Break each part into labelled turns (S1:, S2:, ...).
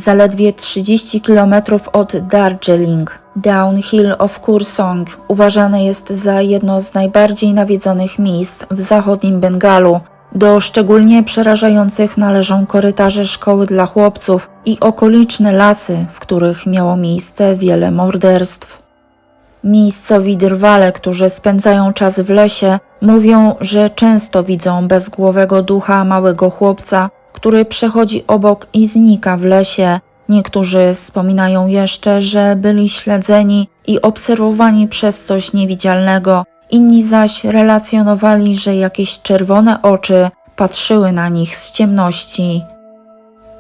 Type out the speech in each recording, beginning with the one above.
S1: Zaledwie 30 km od Darjeeling, Downhill of Kursong uważane jest za jedno z najbardziej nawiedzonych miejsc w zachodnim Bengalu. Do szczególnie przerażających należą korytarze szkoły dla chłopców i okoliczne lasy, w których miało miejsce wiele morderstw. Miejscowi drwale, którzy spędzają czas w lesie, mówią, że często widzą bezgłowego ducha małego chłopca, który przechodzi obok i znika w lesie. Niektórzy wspominają jeszcze, że byli śledzeni i obserwowani przez coś niewidzialnego. Inni zaś relacjonowali, że jakieś czerwone oczy patrzyły na nich z ciemności.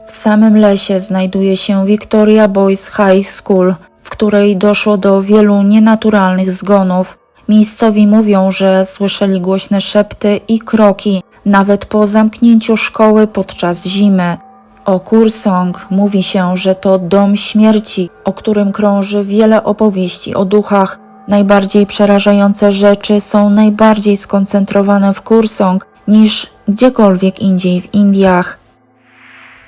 S1: W samym lesie znajduje się Victoria Boys High School, w której doszło do wielu nienaturalnych zgonów. Miejscowi mówią, że słyszeli głośne szepty i kroki, nawet po zamknięciu szkoły podczas zimy. O Kursong mówi się, że to dom śmierci, o którym krąży wiele opowieści o duchach. Najbardziej przerażające rzeczy są najbardziej skoncentrowane w Kursong niż gdziekolwiek indziej w Indiach.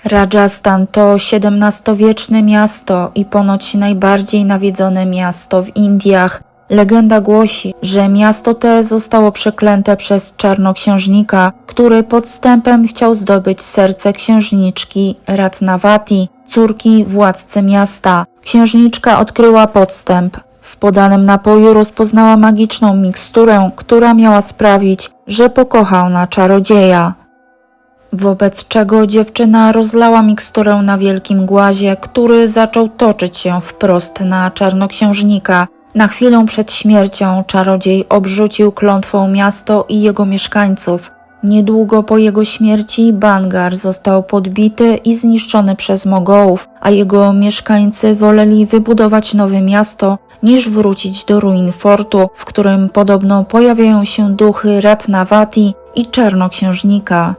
S1: Rajasthan to XVII-wieczne miasto i ponoć najbardziej nawiedzone miasto w Indiach. Legenda głosi, że miasto te zostało przeklęte przez czarnoksiężnika, który podstępem chciał zdobyć serce księżniczki Ratnavati, córki władcy miasta. Księżniczka odkryła podstęp. W podanym napoju rozpoznała magiczną miksturę, która miała sprawić, że pokocha ona czarodzieja. Wobec czego dziewczyna rozlała miksturę na wielkim głazie, który zaczął toczyć się wprost na czarnoksiężnika. Na chwilę przed śmiercią czarodziej obrzucił klątwą miasto i jego mieszkańców. Niedługo po jego śmierci Bangar został podbity i zniszczony przez Mogołów, a jego mieszkańcy woleli wybudować nowe miasto, niż wrócić do ruin fortu, w którym podobno pojawiają się duchy Ratnavati i czarnoksiężnika.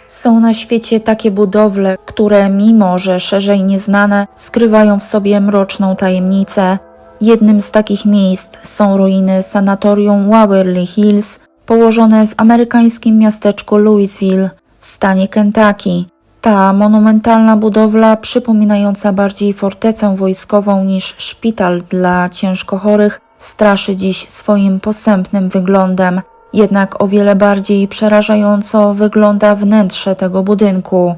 S1: Są na świecie takie budowle, które mimo że szerzej nieznane, skrywają w sobie mroczną tajemnicę. Jednym z takich miejsc są ruiny sanatorium Waverly Hills, położone w amerykańskim miasteczku Louisville w stanie Kentucky. Ta monumentalna budowla, przypominająca bardziej fortecę wojskową niż szpital dla ciężko chorych, straszy dziś swoim posępnym wyglądem. Jednak o wiele bardziej przerażająco wygląda wnętrze tego budynku.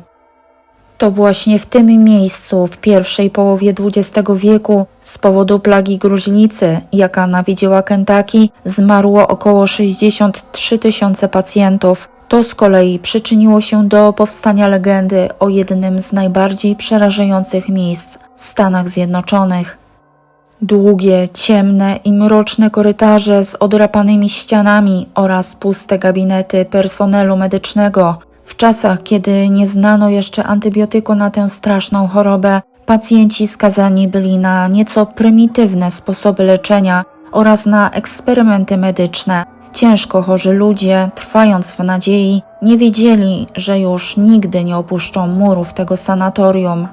S1: To właśnie w tym miejscu w pierwszej połowie XX wieku z powodu plagi gruźlicy, jaka nawiedziła Kentucky, zmarło około 63 000 pacjentów. To z kolei przyczyniło się do powstania legendy o jednym z najbardziej przerażających miejsc w Stanach Zjednoczonych. Długie, ciemne i mroczne korytarze z odrapanymi ścianami oraz puste gabinety personelu medycznego. W czasach, kiedy nie znano jeszcze antybiotyku na tę straszną chorobę, pacjenci skazani byli na nieco prymitywne sposoby leczenia oraz na eksperymenty medyczne. Ciężko chorzy ludzie, trwając w nadziei, nie wiedzieli, że już nigdy nie opuszczą murów tego sanatorium.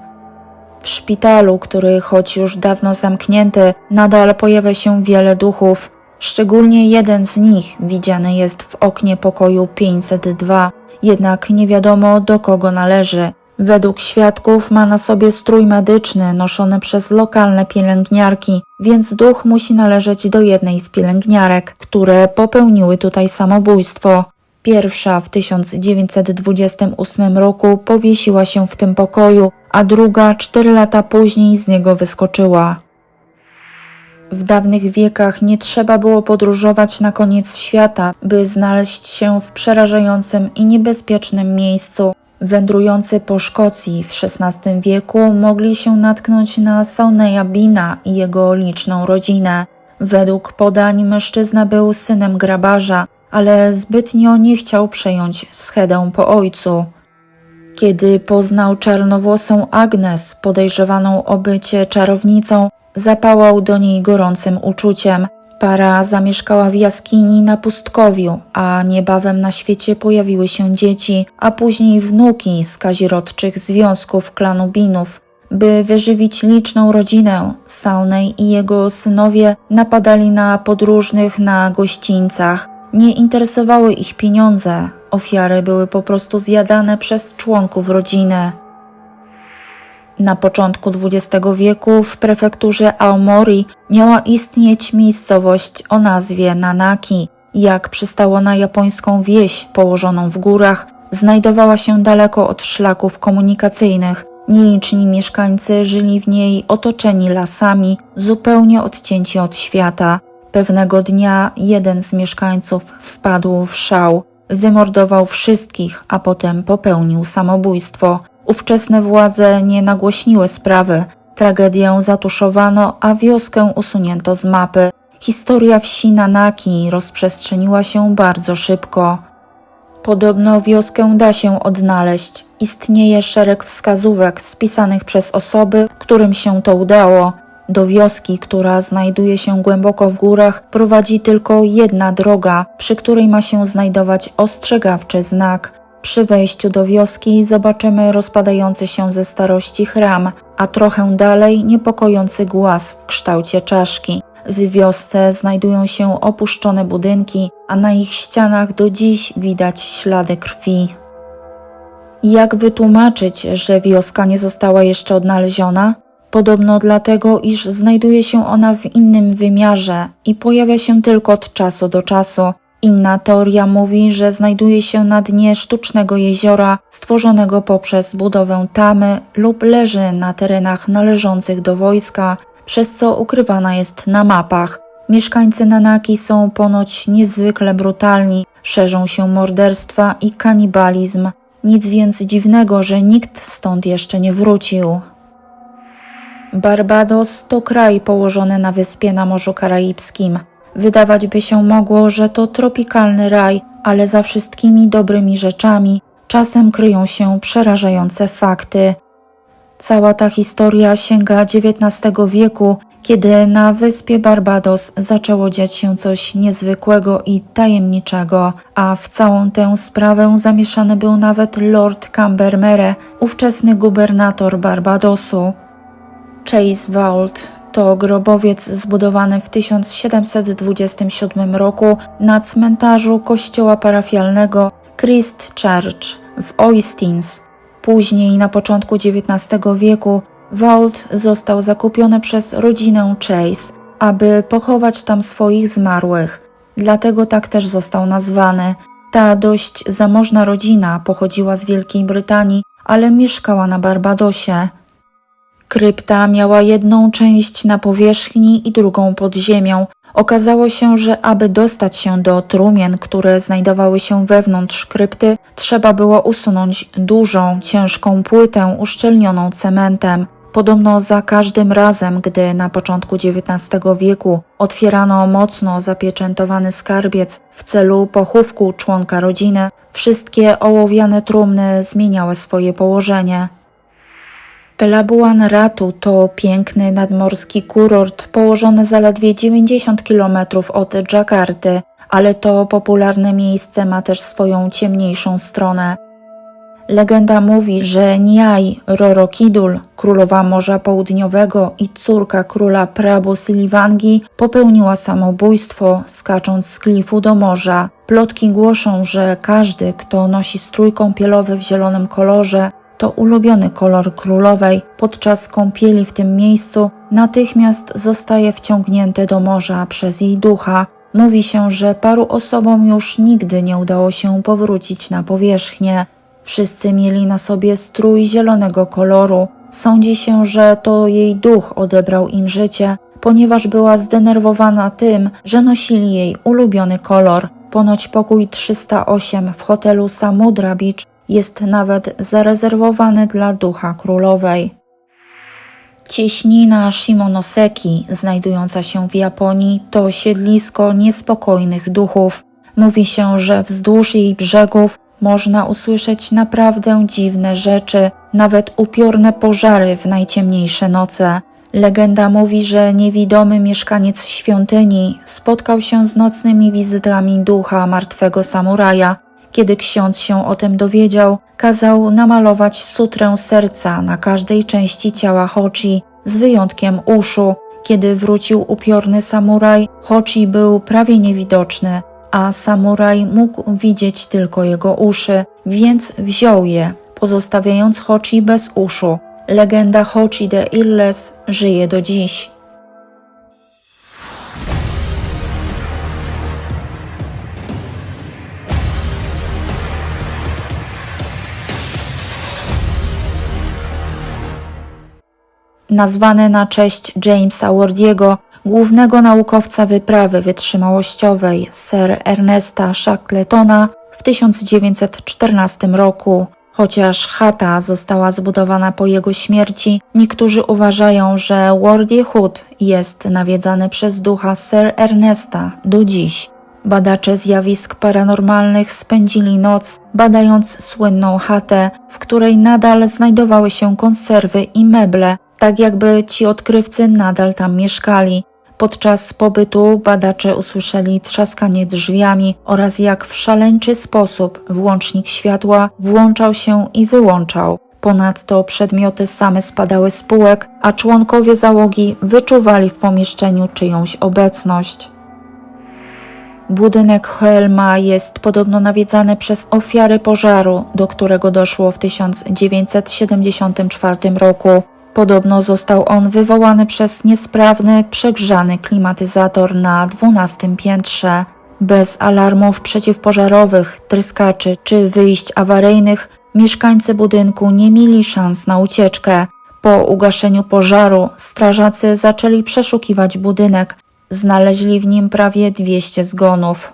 S1: W szpitalu, który choć już dawno zamknięty, nadal pojawia się wiele duchów. Szczególnie jeden z nich widziany jest w oknie pokoju 502, jednak nie wiadomo do kogo należy. Według świadków ma na sobie strój medyczny noszony przez lokalne pielęgniarki, więc duch musi należeć do jednej z pielęgniarek, które popełniły tutaj samobójstwo. Pierwsza w 1928 roku powiesiła się w tym pokoju, a druga 4 lata później z niego wyskoczyła. W dawnych wiekach nie trzeba było podróżować na koniec świata, by znaleźć się w przerażającym i niebezpiecznym miejscu. Wędrujący po Szkocji w XVI wieku mogli się natknąć na Sauneya Beana i jego liczną rodzinę. Według podań mężczyzna był synem grabarza, ale zbytnio nie chciał przejąć schedę po ojcu. Kiedy poznał czarnowłosą Agnes, podejrzewaną o bycie czarownicą, zapałał do niej gorącym uczuciem. Para zamieszkała w jaskini na pustkowiu, a niebawem na świecie pojawiły się dzieci, a później wnuki z kazirodczych związków klanu Beanów. By wyżywić liczną rodzinę, Sauney i jego synowie napadali na podróżnych na gościńcach. Nie interesowały ich pieniądze, ofiary były po prostu zjadane przez członków rodziny. Na początku XX wieku w prefekturze Aomori miała istnieć miejscowość o nazwie Nanaki. Jak przystało na japońską wieś położoną w górach, znajdowała się daleko od szlaków komunikacyjnych. Nieliczni mieszkańcy żyli w niej otoczeni lasami, zupełnie odcięci od świata. Pewnego dnia jeden z mieszkańców wpadł w szał, wymordował wszystkich, a potem popełnił samobójstwo. Ówczesne władze nie nagłośniły sprawy. Tragedię zatuszowano, a wioskę usunięto z mapy. Historia wsi Nanaki rozprzestrzeniła się bardzo szybko. Podobno wioskę da się odnaleźć. Istnieje szereg wskazówek spisanych przez osoby, którym się to udało. Do wioski, która znajduje się głęboko w górach, prowadzi tylko jedna droga, przy której ma się znajdować ostrzegawczy znak. Przy wejściu do wioski zobaczymy rozpadający się ze starości chram, a trochę dalej niepokojący głaz w kształcie czaszki. W wiosce znajdują się opuszczone budynki, a na ich ścianach do dziś widać ślady krwi. Jak wytłumaczyć, że wioska nie została jeszcze odnaleziona? Podobno dlatego, iż znajduje się ona w innym wymiarze i pojawia się tylko od czasu do czasu. Inna teoria mówi, że znajduje się na dnie sztucznego jeziora stworzonego poprzez budowę tamy lub leży na terenach należących do wojska, przez co ukrywana jest na mapach. Mieszkańcy Nanaki są ponoć niezwykle brutalni, szerzą się morderstwa i kanibalizm. Nic więc dziwnego, że nikt stąd jeszcze nie wrócił. Barbados to kraj położony na wyspie na Morzu Karaibskim. Wydawać by się mogło, że to tropikalny raj, ale za wszystkimi dobrymi rzeczami czasem kryją się przerażające fakty. Cała ta historia sięga XIX wieku, kiedy na wyspie Barbados zaczęło dziać się coś niezwykłego i tajemniczego, a w całą tę sprawę zamieszany był nawet Lord Cambermere, ówczesny gubernator Barbadosu. Chase Vault to grobowiec zbudowany w 1727 roku na cmentarzu kościoła parafialnego Christ Church w Oistins. Później, na początku XIX wieku, vault został zakupiony przez rodzinę Chase, aby pochować tam swoich zmarłych. Dlatego tak też został nazwany. Ta dość zamożna rodzina pochodziła z Wielkiej Brytanii, ale mieszkała na Barbadosie. Krypta miała jedną część na powierzchni i drugą pod ziemią. Okazało się, że aby dostać się do trumien, które znajdowały się wewnątrz krypty, trzeba było usunąć dużą, ciężką płytę uszczelnioną cementem. Podobno za każdym razem, gdy na początku XIX wieku otwierano mocno zapieczętowany skarbiec w celu pochówku członka rodziny, wszystkie ołowiane trumny zmieniały swoje położenie. Pelabuan Ratu to piękny nadmorski kurort położony zaledwie 90 km od Dżakarty, ale to popularne miejsce ma też swoją ciemniejszą stronę. Legenda mówi, że Niai Roro Kidul, królowa Morza Południowego i córka króla Prabu Siliwangi, popełniła samobójstwo, skacząc z klifu do morza. Plotki głoszą, że każdy, kto nosi strój kąpielowy w zielonym kolorze, to ulubiony kolor królowej, podczas kąpieli w tym miejscu natychmiast zostaje wciągnięty do morza przez jej ducha. Mówi się, że paru osobom już nigdy nie udało się powrócić na powierzchnię. Wszyscy mieli na sobie strój zielonego koloru. Sądzi się, że to jej duch odebrał im życie, ponieważ była zdenerwowana tym, że nosili jej ulubiony kolor. Ponoć pokój 308 w hotelu Samudra Beach jest nawet zarezerwowany dla ducha królowej. Cieśnina Shimonoseki, znajdująca się w Japonii, to siedlisko niespokojnych duchów. Mówi się, że wzdłuż jej brzegów można usłyszeć naprawdę dziwne rzeczy, nawet upiorne pożary w najciemniejsze noce. Legenda mówi, że niewidomy mieszkaniec świątyni spotkał się z nocnymi wizytami ducha martwego samuraja. Kiedy ksiądz się o tym dowiedział, kazał namalować sutrę serca na każdej części ciała Hochi, z wyjątkiem uszu. Kiedy wrócił upiorny samuraj, Hochi był prawie niewidoczny, a samuraj mógł widzieć tylko jego uszy, więc wziął je, pozostawiając Hochi bez uszu. Legenda Hochi the Earless żyje do dziś. Nazwany na cześć Jamesa Wardiego, głównego naukowca wyprawy wytrzymałościowej Sir Ernesta Shackletona w 1914 roku. Chociaż chata została zbudowana po jego śmierci, niektórzy uważają, że Wardy Hood jest nawiedzany przez ducha Sir Ernesta do dziś. Badacze zjawisk paranormalnych spędzili noc, badając słynną chatę, w której nadal znajdowały się konserwy i meble, tak jakby ci odkrywcy nadal tam mieszkali. Podczas pobytu badacze usłyszeli trzaskanie drzwiami oraz jak w szaleńczy sposób włącznik światła włączał się i wyłączał. Ponadto przedmioty same spadały z półek, a członkowie załogi wyczuwali w pomieszczeniu czyjąś obecność. Budynek Helma jest podobno nawiedzany przez ofiary pożaru, do którego doszło w 1974 roku. Podobno został on wywołany przez niesprawny, przegrzany klimatyzator na 12 piętrze. Bez alarmów przeciwpożarowych, tryskaczy czy wyjść awaryjnych mieszkańcy budynku nie mieli szans na ucieczkę. Po ugaszeniu pożaru strażacy zaczęli przeszukiwać budynek. Znaleźli w nim prawie 200 zgonów.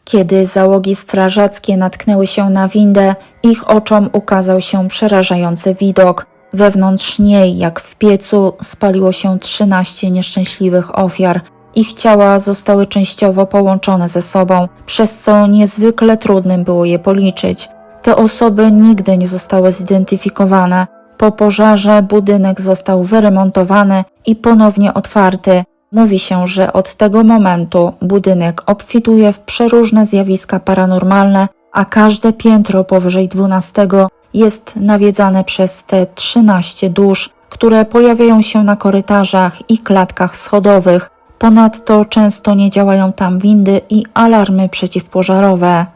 S1: Kiedy załogi strażackie natknęły się na windę, ich oczom ukazał się przerażający widok. Wewnątrz niej, jak w piecu, spaliło się 13 nieszczęśliwych ofiar. Ich ciała zostały częściowo połączone ze sobą, przez co niezwykle trudnym było je policzyć. Te osoby nigdy nie zostały zidentyfikowane. Po pożarze budynek został wyremontowany i ponownie otwarty. Mówi się, że od tego momentu budynek obfituje w przeróżne zjawiska paranormalne, a każde piętro powyżej 12 jest nawiedzane przez te 13 dusz, które pojawiają się na korytarzach i klatkach schodowych. Ponadto często nie działają tam windy i alarmy przeciwpożarowe.